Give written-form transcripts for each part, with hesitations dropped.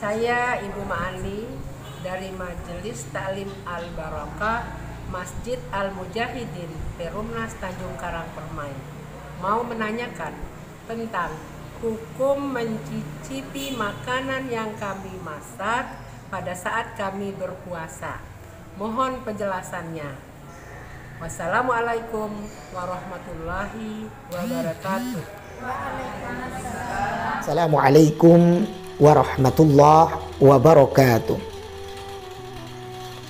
Saya Ibu Ma'ali dari Majelis Ta'lim Al-Barakah Masjid Al-Mujahidin Perumnas Tanjung Karang Permai mau menanyakan tentang hukum mencicipi makanan yang kami masak pada saat kami berpuasa. Mohon penjelasannya. Wassalamualaikum warahmatullahi wabarakatuh. Assalamualaikum warahmatullahi wabarakatuh.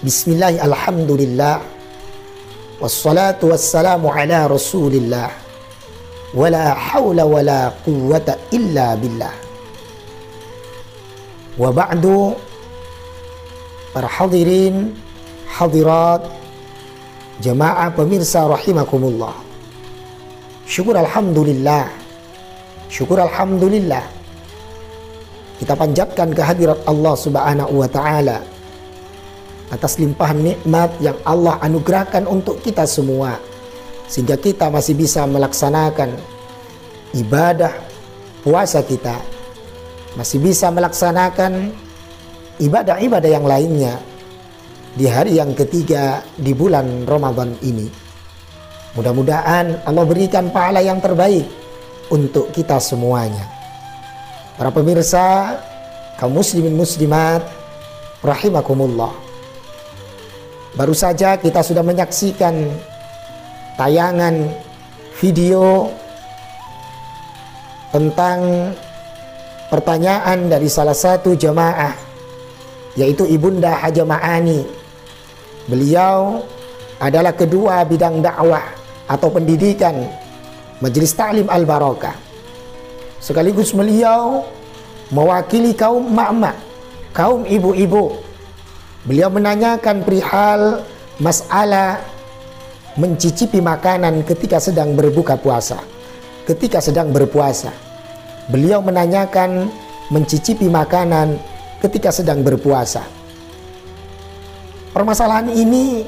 Bismillah, alhamdulillah, wassalatu wassalamu ala rasulillah, wala hawla wala quwwata illa billah. Wa ba'du, para hadirin hadirat jamaah pemirsa rahimakumullah. Syukur alhamdulillah kita panjatkan kehadirat Allah Subhanahu wa ta'ala atas limpahan nikmat yang Allah anugerahkan untuk kita semua, sehingga kita masih bisa melaksanakan ibadah puasa kita, masih bisa melaksanakan ibadah-ibadah yang lainnya di hari yang ketiga di bulan Ramadan ini. Mudah-mudahan Allah berikan pahala yang terbaik untuk kita semuanya. Para pemirsa, kaum muslimin muslimat rahimakumullah, baru saja kita sudah menyaksikan tayangan video tentang pertanyaan dari salah satu jamaah, yaitu Ibunda Haja Ma'ani. Beliau adalah kedua bidang dakwah atau pendidikan Majelis Ta'lim Al-Barakah, sekaligus beliau mewakili kaum mak-mak, kaum ibu-ibu. Beliau menanyakan perihal masalah mencicipi makanan ketika sedang berbuka puasa, ketika sedang berpuasa. Beliau menanyakan mencicipi makanan ketika sedang berpuasa. Permasalahan ini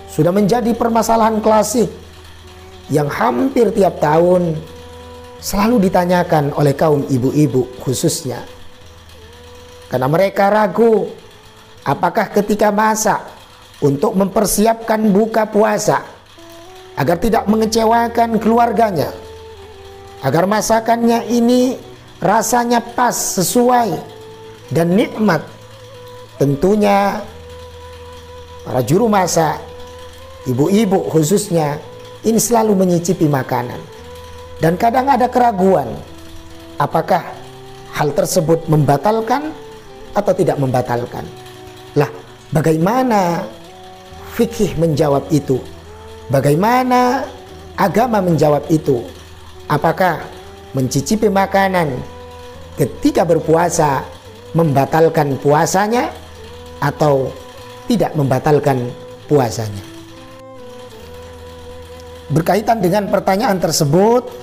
sudah menjadi permasalahan klasik yang hampir tiap tahun selalu ditanyakan oleh kaum ibu-ibu khususnya, karena mereka ragu apakah ketika masak untuk mempersiapkan buka puasa agar tidak mengecewakan keluarganya, agar masakannya ini rasanya pas, sesuai dan nikmat, tentunya para juru masak, ibu-ibu khususnya, ini selalu menyicipi makanan. Dan kadang ada keraguan, apakah hal tersebut membatalkan atau tidak membatalkan. Lah, bagaimana fikih menjawab itu? Bagaimana agama menjawab itu? Apakah mencicipi makanan ketika berpuasa membatalkan puasanya atau tidak membatalkan puasanya? Berkaitan dengan pertanyaan tersebut,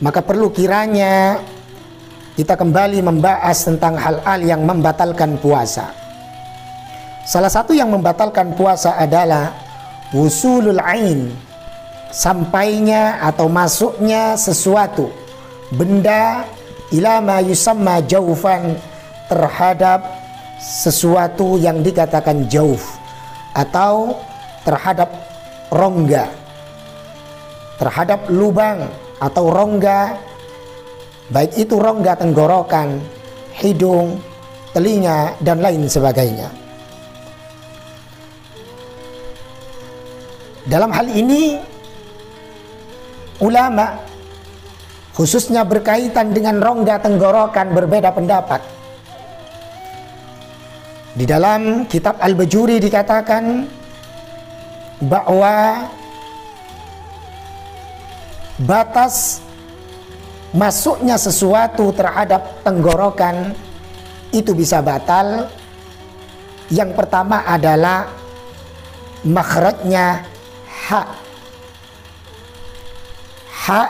maka perlu kiranya kita kembali membahas tentang hal-hal yang membatalkan puasa. Salah satu yang membatalkan puasa adalah wusulul ain, sampainya atau masuknya sesuatu benda ila ma yusamma jaufan, terhadap sesuatu yang dikatakan jauf atau terhadap rongga, terhadap lubang atau rongga, baik itu rongga tenggorokan, hidung, telinga, dan lain sebagainya. Dalam hal ini ulama khususnya berkaitan dengan rongga tenggorokan berbeda pendapat. Di dalam kitab Al-Bajuri dikatakan bahwa batas masuknya sesuatu terhadap tenggorokan itu bisa batal. Yang pertama adalah makhrajnya ha,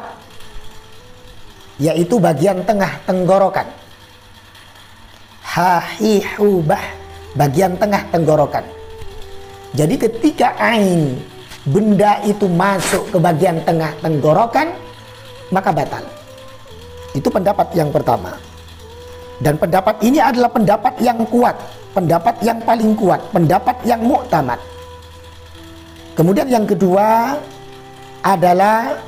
yaitu bagian tengah tenggorokan. Ha, hi, hu, bah, bagian tengah tenggorokan. Jadi ketika ain, benda itu masuk ke bagian tengah tenggorokan, maka batal. Itu pendapat yang pertama. Dan pendapat ini adalah pendapat yang kuat, pendapat yang paling kuat, pendapat yang muktamad. Kemudian yang kedua adalah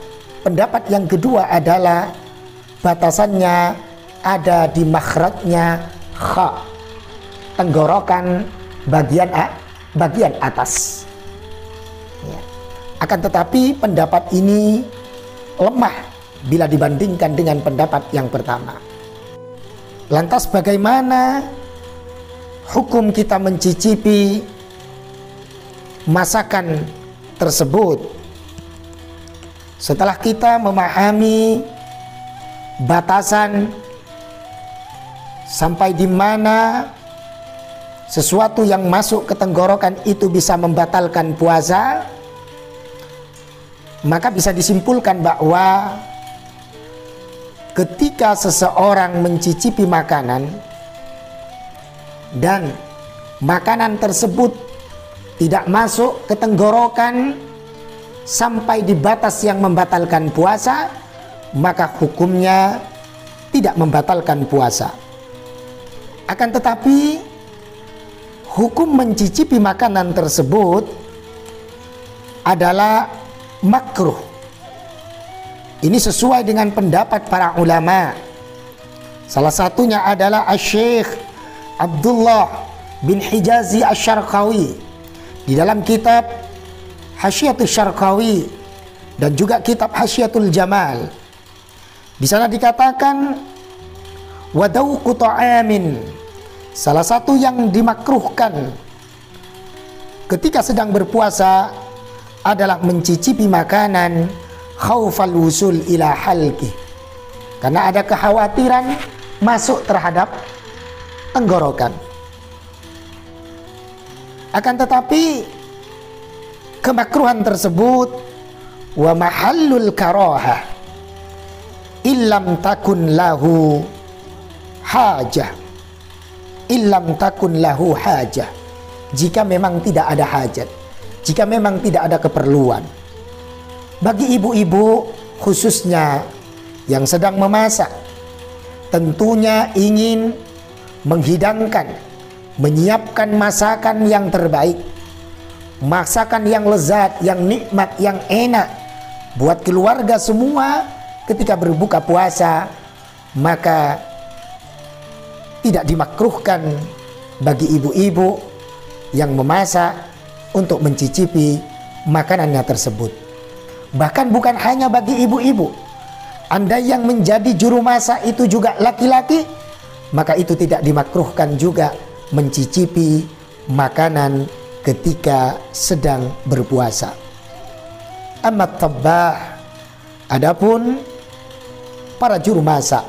batasannya ada di makhrajnya kha, tenggorokan bagian atas. Ya. Akan tetapi pendapat ini lemah bila dibandingkan dengan pendapat yang pertama. Lantas bagaimana hukum kita mencicipi masakan tersebut? Setelah kita memahami batasan sampai di mana sesuatu yang masuk ke tenggorokan itu bisa membatalkan puasa, maka bisa disimpulkan bahwa ketika seseorang mencicipi makanan dan makanan tersebut tidak masuk ke tenggorokan sampai di batas yang membatalkan puasa, maka hukumnya tidak membatalkan puasa. Akan tetapi hukum mencicipi makanan tersebut adalah makruh. Ini sesuai dengan pendapat para ulama. Salah satunya adalah Asy-Syaikh Abdullah bin Hijazi Asy-Syarqawi di dalam kitab Hasyiatul Syarqawi dan juga kitab Hasyiatul Jamal. Di sana dikatakan wadauqu ta'amin, salah satu yang dimakruhkan ketika sedang berpuasa adalah mencicipi makanan khaufal wusul ila halqi, karena ada kekhawatiran masuk terhadap tenggorokan. Akan tetapi kemakruhan tersebut wa mahallul karahah illam takun lahu hajah, illam takun lahu hajah, jika memang tidak ada hajat, jika memang tidak ada keperluan. Bagi ibu-ibu khususnya yang sedang memasak, tentunya ingin menghidangkan, menyiapkan masakan yang terbaik, masakan yang lezat, yang nikmat, yang enak buat keluarga semua ketika berbuka puasa, maka tidak dimakruhkan bagi ibu-ibu yang memasak untuk mencicipi makanannya tersebut. Bahkan bukan hanya bagi ibu-ibu, Anda yang menjadi juru masak itu juga laki-laki, maka itu tidak dimakruhkan juga mencicipi makanan ketika sedang berpuasa. Amat tabbah, adapun para juru masak,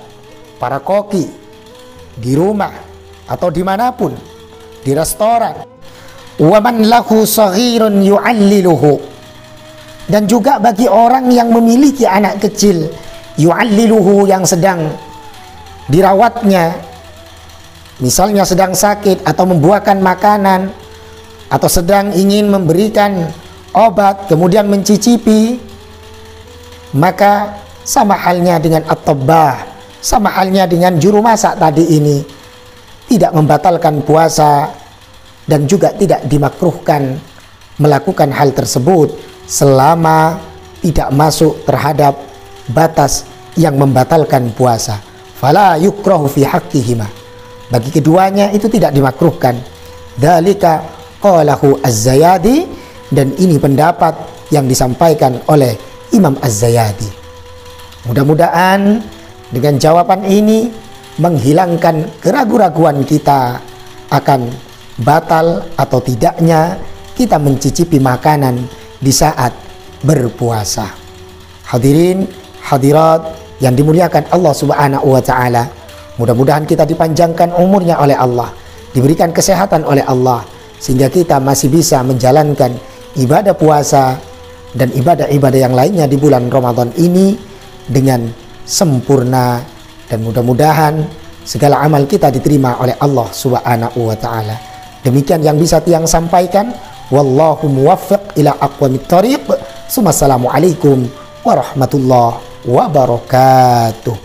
para koki di rumah atau dimanapun, di restoran, waman lahu saghirun yu'alliluhu, dan juga bagi orang yang memiliki anak kecil, yu'alliluhu, yang sedang dirawatnya, misalnya sedang sakit atau membuahkan makanan atau sedang ingin memberikan obat kemudian mencicipi, maka sama halnya dengan at-tabbah, sama halnya dengan juru masak tadi ini, tidak membatalkan puasa dan juga tidak dimakruhkan melakukan hal tersebut selama tidak masuk terhadap batas yang membatalkan puasa. Fala yukrahu fi haqqihima, bagi keduanya itu tidak dimakruhkan. Dzalika qalahu Az-Zayadi, dan ini pendapat yang disampaikan oleh Imam Az-Zayadi. Mudah-mudahan dengan jawaban ini menghilangkan keraguan-raguan kita akan batal atau tidaknya kita mencicipi makanan di saat berpuasa. Hadirin hadirat yang dimuliakan Allah Subhanahu wa taala, mudah-mudahan kita dipanjangkan umurnya oleh Allah, diberikan kesehatan oleh Allah, sehingga kita masih bisa menjalankan ibadah puasa dan ibadah-ibadah yang lainnya di bulan Ramadan ini dengan sempurna, dan mudah-mudahan segala amal kita diterima oleh Allah Subhanahu wa taala. Demikian yang bisa Tiang sampaikan. Wallahu muwaffiq ila aqwamit thariq. Assalamualaikum warahmatullahi wabarakatuh.